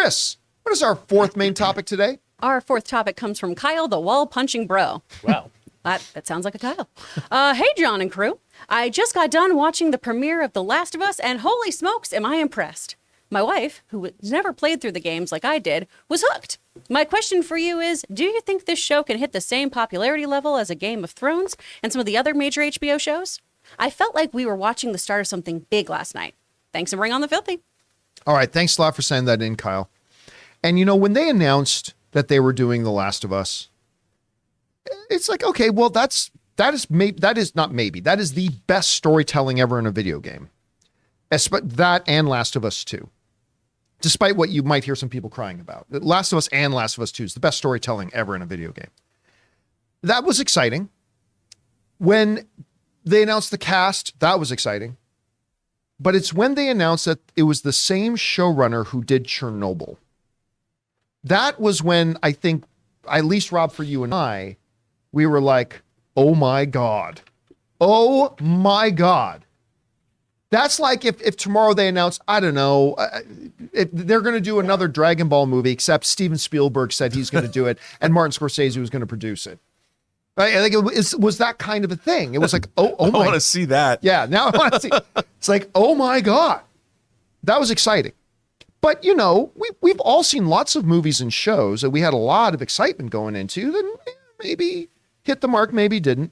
Chris, what is our fourth main topic today? Our fourth topic comes from Kyle, the wall-punching bro. Wow. That sounds like a Kyle. Hey, John and crew. I just got done watching the premiere of The Last of Us, and holy smokes, am I impressed. My wife, who has never played through the games like I did, was hooked. My question for you is, do you think this show can hit the same popularity level as a Game of Thrones and some of the other major HBO shows? I felt like we were watching the start of something big last night. Thanks and bring on the filthy. All right. Thanks a lot for sending that in, Kyle. And, when they announced that they were doing The Last of Us, it's like, okay, well, that is the best storytelling ever in a video game. That and Last of Us 2. Despite what you might hear some people crying about. Last of Us and Last of Us 2 is the best storytelling ever in a video game. That was exciting. When they announced the cast, that was exciting. But it's when they announced that it was the same showrunner who did Chernobyl. That was when I think, at least Rob, for you and I, we were like, oh my God. Oh my God. That's like if tomorrow they announce, I don't know, if they're going to do another Dragon Ball movie, except Steven Spielberg said he's going to do it, and Martin Scorsese was going to produce it. Right? I think it was that kind of a thing. It was like, oh my. I want to see that. Yeah, now I want to see. It's like, oh my God. That was exciting. But, we've all seen lots of movies and shows that we had a lot of excitement going into that maybe hit the mark, maybe didn't.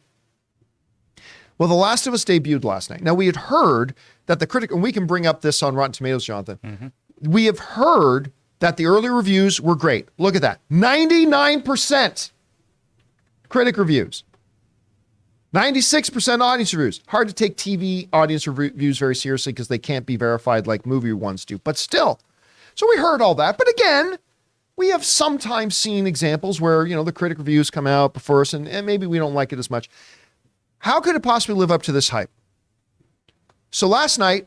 Well, The Last of Us debuted last night. Now, we had heard that the critic, and we can bring up this on Rotten Tomatoes, Jonathan. Mm-hmm. We have heard that the early reviews were great. Look at that. 99% critic reviews. 96% audience reviews. Hard to take TV audience reviews very seriously because they can't be verified like movie ones do. But still. So we heard all that. But again, we have sometimes seen examples where, the critic reviews come out before us and maybe we don't like it as much. How could it possibly live up to this hype? So last night,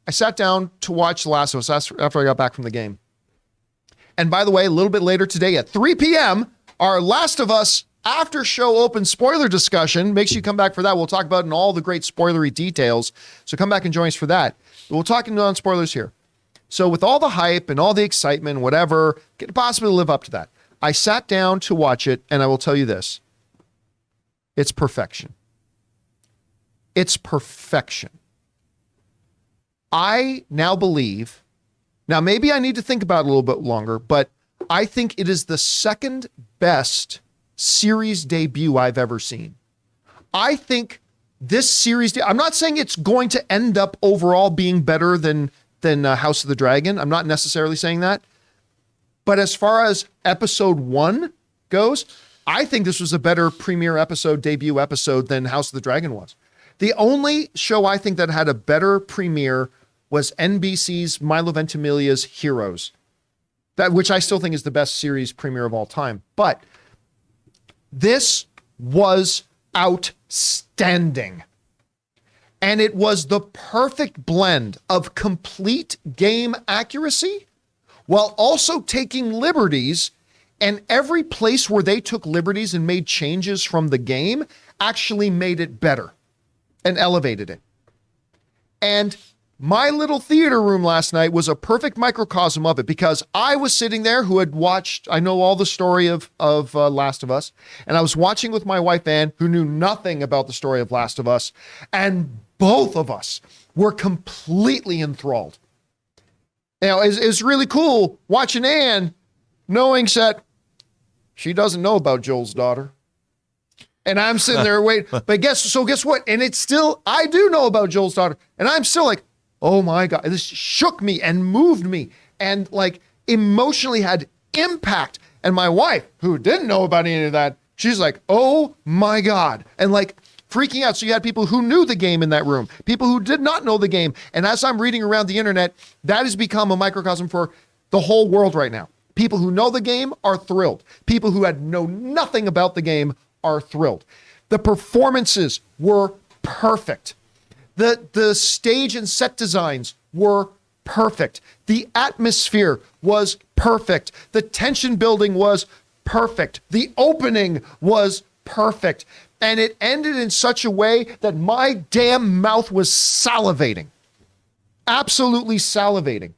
I sat down to watch The Last of Us after I got back from the game. And by the way, a little bit later today at 3 p.m., our Last of Us after show open spoiler discussion. Make sure you come back for that. We'll talk about it in all the great spoilery details. So come back and join us for that. We'll talk non-spoilers here. So with all the hype and all the excitement, whatever, could it possibly live up to that? I sat down to watch it, and I will tell you this. It's perfection. It's perfection. I now believe, maybe I need to think about it a little bit longer, but I think it is the second best series debut I've ever seen. I think this series, I'm not saying it's going to end up overall being better than House of the Dragon. I'm not necessarily saying that. But as far as episode 1 goes, I think this was a better premiere episode, debut episode than House of the Dragon was. The only show I think that had a better premiere was NBC's Milo Ventimiglia's Heroes, which I still think is the best series premiere of all time. But this was outstanding. And it was the perfect blend of complete game accuracy while also taking liberties, and every place where they took liberties and made changes from the game actually made it better and elevated it. And my little theater room last night was a perfect microcosm of it because I was sitting there who had watched, I know all the story of Last of Us, and I was watching with my wife, Ann, who knew nothing about the story of Last of Us, and both of us were completely enthralled. It's really cool watching Ann knowing that she doesn't know about Joel's daughter. And I'm sitting there waiting. But guess what? And it's still, I do know about Joel's daughter. And I'm still like, oh my God. This shook me and moved me and like emotionally had impact. And my wife, who didn't know about any of that, she's like, oh my God. And like freaking out. So you had people who knew the game in that room, people who did not know the game. And as I'm reading around the internet, that has become a microcosm for the whole world right now. People who know the game are thrilled. People who know nothing about the game are thrilled. The performances were perfect. The stage and set designs were perfect. The atmosphere was perfect. The tension building was perfect. The opening was perfect. And it ended in such a way that my damn mouth was salivating. Absolutely salivating.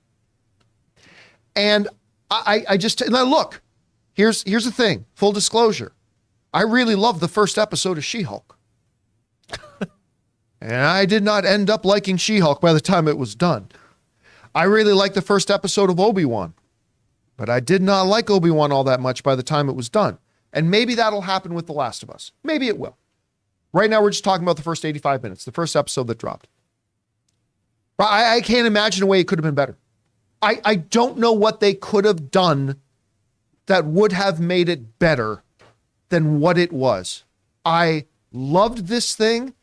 And I just, now look, here's the thing, full disclosure. I really loved the first episode of She-Hulk. And I did not end up liking She-Hulk by the time it was done. I really liked the first episode of Obi-Wan, but I did not like Obi-Wan all that much by the time it was done. And maybe that'll happen with The Last of Us. Maybe it will. Right now, we're just talking about the first 85 minutes, the first episode that dropped. I can't imagine a way it could have been better. I don't know what they could have done that would have made it better than what it was. I loved this thing.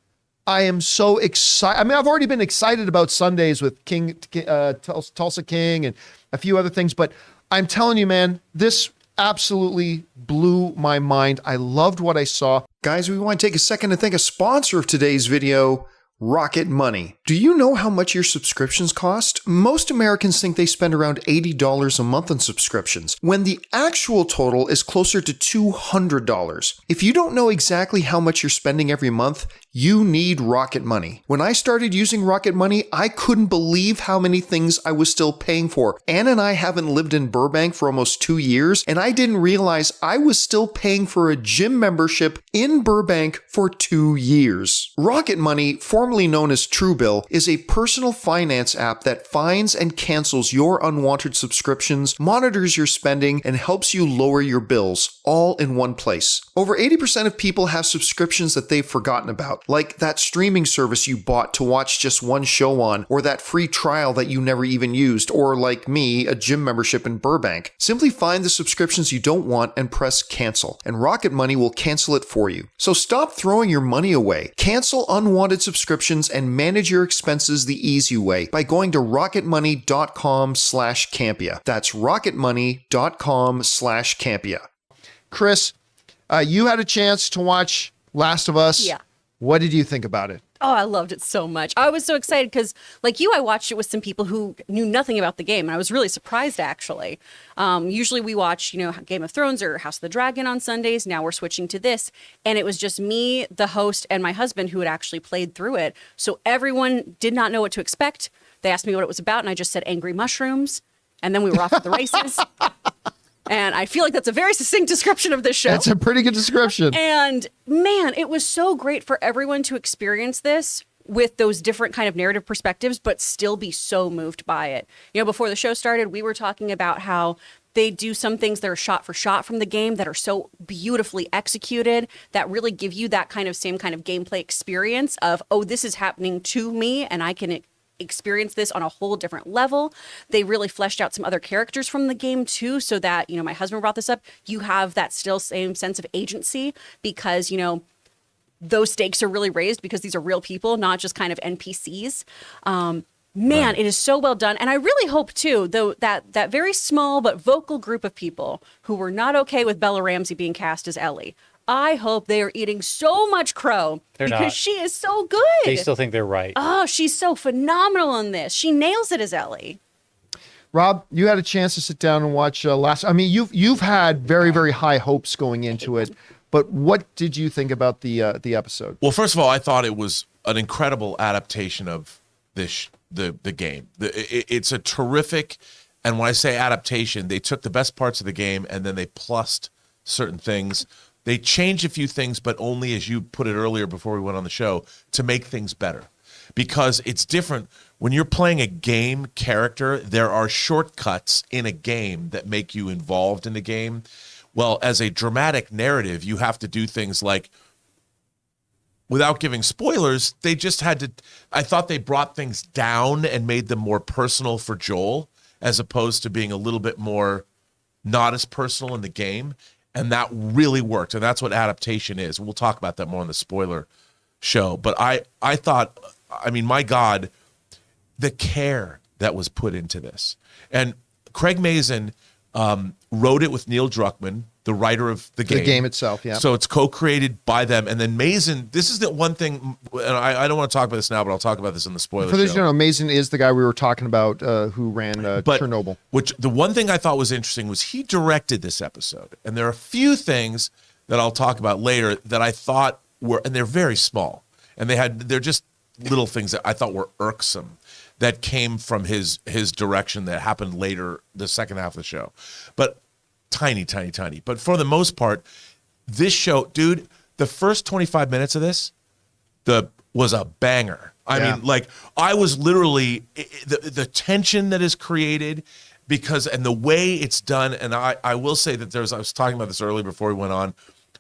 I am so excited. I mean, I've already been excited about Sundays with Tulsa King and a few other things, but I'm telling you, man, this absolutely blew my mind. I loved what I saw. Guys, we want to take a second to thank a sponsor of today's video, Rocket Money. Do you know how much your subscriptions cost? Most Americans think they spend around $80 a month on subscriptions, when the actual total is closer to $200. If you don't know exactly how much you're spending every month, you need Rocket Money. When I started using Rocket Money, I couldn't believe how many things I was still paying for. Ann and I haven't lived in Burbank for almost 2 years, and I didn't realize I was still paying for a gym membership in Burbank for 2 years. Rocket Money, formerly known as Truebill, is a personal finance app that finds and cancels your unwanted subscriptions, monitors your spending, and helps you lower your bills, all in one place. Over 80% of people have subscriptions that they've forgotten about, like that streaming service you bought to watch just one show on, or that free trial that you never even used, or like me, a gym membership in Burbank. Simply find the subscriptions you don't want and press cancel, and Rocket Money will cancel it for you. So stop throwing your money away. Cancel unwanted subscriptions and manage your expenses the easy way by going to rocketmoney.com/Campea. That's rocketmoney.com/Campea. Chris, you had a chance to watch Last of Us. Yeah. What did you think about it? Oh, I loved it so much. I was so excited because, like you, I watched it with some people who knew nothing about the game, and I was really surprised, actually. Usually we watch, Game of Thrones or House of the Dragon on Sundays. Now we're switching to this, and it was just me, the host, and my husband who had actually played through it. So everyone did not know what to expect. They asked me what it was about, and I just said angry mushrooms, and then we were off to the races. And I feel like that's a very succinct description of this show. That's a pretty good description. And man, it was so great for everyone to experience this with those different kind of narrative perspectives, but still be so moved by it. Before the show started, we were talking about how they do some things that are shot for shot from the game that are so beautifully executed that really give you that kind of same kind of gameplay experience of, oh, this is happening to me and I can experience this on a whole different level. They really fleshed out some other characters from the game too, so that, my husband brought this up, you have that still same sense of agency because, those stakes are really raised because these are real people, not just kind of NPCs. Man, It is so well done. And I really hope too, though, that very small but vocal group of people who were not okay with Bella Ramsey being cast as Ellie, I hope they are eating so much crow because she is so good. They still think they're right. Oh, she's so phenomenal in this. She nails it as Ellie. Rob, you had a chance to sit down and watch you've had very, very high hopes going into it, but what did you think about the episode? Well, first of all, I thought it was an incredible adaptation of the game. It's a terrific, and when I say adaptation, they took the best parts of the game and then they plussed certain things. They changed a few things, but only, as you put it earlier before we went on the show, to make things better. Because it's different. When you're playing a game character, there are shortcuts in a game that make you involved in the game. Well, as a dramatic narrative, you have to do things like, without giving spoilers, they just had to, I thought they brought things down and made them more personal for Joel, as opposed to being a little bit more not as personal in the game. And that really worked. And that's what adaptation is. We'll talk about that more on the spoiler show. But I thought, my God, the care that was put into this. And Craig Mazin wrote it with Neil Druckmann, the writer of the game. The game itself, yeah. So it's co-created by them. And then Mazin, this is the one thing, and I don't want to talk about this now, but I'll talk about this in the spoiler For those show. who don't know, Mazin is the guy we were talking about who ran Chernobyl. Which the one thing I thought was interesting was he directed this episode. And there are a few things that I'll talk about later that I thought were, and they're very small. And they're just little things that I thought were irksome that came from his direction that happened later, the second half of the show. But tiny. But for the most part, this show, dude, the first 25 minutes of this was a banger. I mean, like, I was literally the tension that is created and the way it's done. And I will say that I was talking about this earlier before we went on.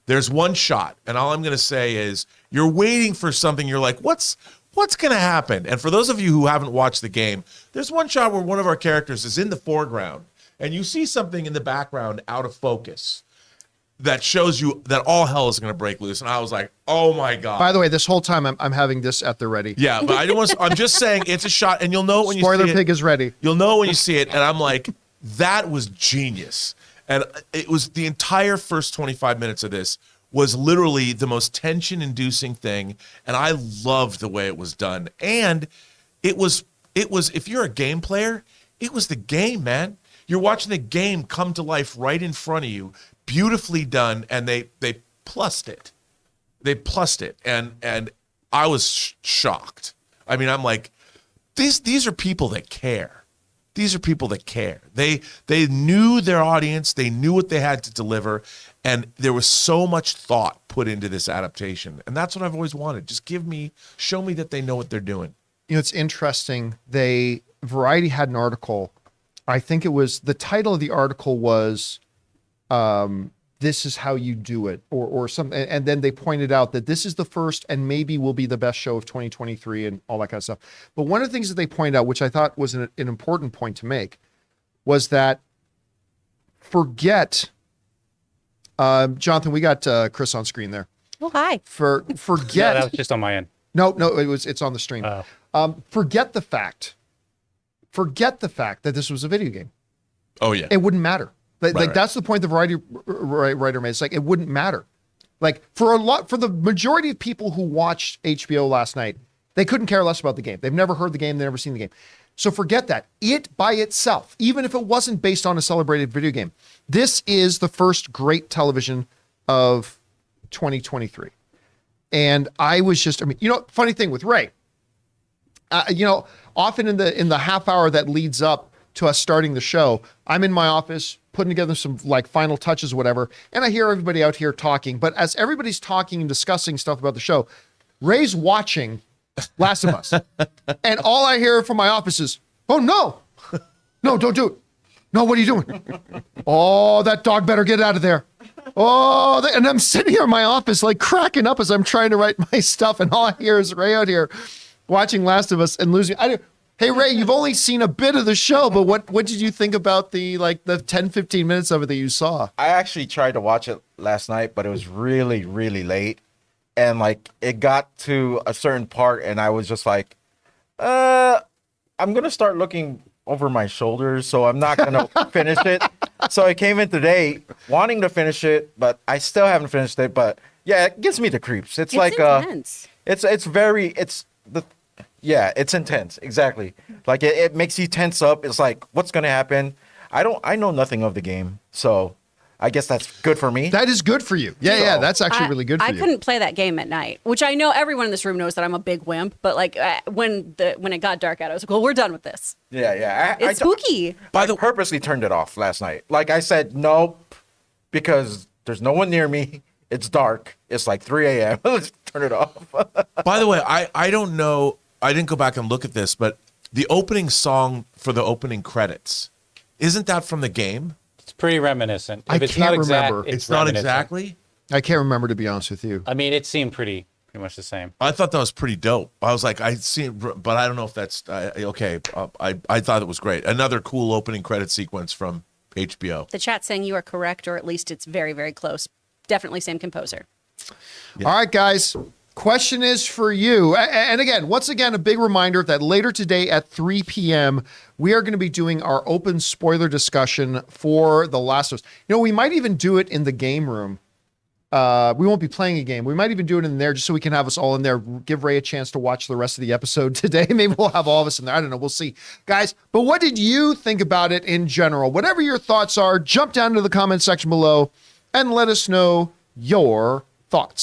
There's one shot, and all I'm going to say is you're waiting for something. You're like, what's going to happen? And for those of you who haven't watched the game, there's one shot where one of our characters is in the foreground, and you see something in the background out of focus that shows you that all hell is going to break loose. And I was like, oh my God. By the way, this whole time I'm having this at the ready. Yeah, but I'm just saying it's a shot, and you'll know when you see it. Spoiler pig is ready. You'll know when you see it. And I'm like, that was genius. And it was the entire first 25 minutes of this was literally the most tension-inducing thing. And I loved the way it was done. And it was, if you're a game player, it was the game, man. You're watching the game come to life right in front of you. Beautifully done, and they plussed it. They plussed it, and I was shocked. I mean, I'm like, these are people that care. These are people that care. They knew their audience. They knew what they had to deliver, and there was so much thought put into this adaptation. And that's what I've always wanted. Just show me that they know what they're doing. You know, it's interesting. Variety had an article. I think the title of the article was, this is how you do it, or something. And then they pointed out that this is the first and maybe will be the best show of 2023 and all that kind of stuff. But one of the things that they pointed out, which I thought was an important point to make, was that forget, Jonathan, we got Chris on screen there. Oh, hi. Forget. Yeah, that was just on my end. No, it's on the stream. Forget the fact that this was a video game. Oh yeah, it wouldn't matter. Right. That's the point the Variety writer made. It's like, it wouldn't matter. Like, for the majority of people who watched HBO last night, they couldn't care less about the game. They've never heard the game. They've never seen the game. So forget that. It by itself, even if it wasn't based on a celebrated video game, this is the first great television of 2023. And I was just, funny thing with Ray, often in the half hour that leads up to us starting the show, I'm in my office putting together some like final touches, whatever, and I hear everybody out here talking. But as everybody's talking and discussing stuff about the show, Ray's watching Last of Us, and all I hear from my office is, "Oh no, don't do it! No, what are you doing? Oh, that dog better get out of there!" And I'm sitting here in my office like cracking up as I'm trying to write my stuff, and all I hear is Ray out here watching Last of Us and losing. Hey, Ray, you've only seen a bit of the show, but what did you think about the 10, 15 minutes of it that you saw? I actually tried to watch it last night, but it was really, really late. And it got to a certain part and I was just like, I'm going to start looking over my shoulders, so I'm not going to finish it. So I came in today wanting to finish it, but I still haven't finished it. But yeah, it gives me the creeps. It's like, intense. It's intense. Exactly. Like it makes you tense up. It's like, what's going to happen? I know nothing of the game. So I guess that's good for me. That is good for you. Yeah. That's actually really good for you. I couldn't play that game at night, which I know everyone in this room knows that I'm a big wimp, but when it got dark out, I was like, well, we're done with this. Yeah. It's spooky. I purposely turned it off last night. Like I said, nope, because there's no one near me. It's dark. It's like 3 a.m. Let's turn it off. By the way, I don't know. I didn't go back and look at this, but the opening song for the opening credits, isn't that from the game? It's pretty reminiscent. I can't remember. It's not exactly? I can't remember, to be honest with you. I mean, it seemed pretty much the same. I thought that was pretty dope. I was like, I see it, but I don't know if that's okay. I thought it was great. Another cool opening credit sequence from HBO. The chat's saying you are correct, or at least it's very, very close. Definitely same composer. Yeah. All right, guys. Question is for you. And again, once again, a big reminder that later today at 3 p.m., we are going to be doing our open spoiler discussion for The Last of Us. We might even do it in the game room. We won't be playing a game. We might even do it in there just so we can have us all in there, give Ray a chance to watch the rest of the episode today. Maybe we'll have all of us in there. I don't know. We'll see. Guys, but what did you think about it in general? Whatever your thoughts are, jump down to the comment section below and let us know your thoughts.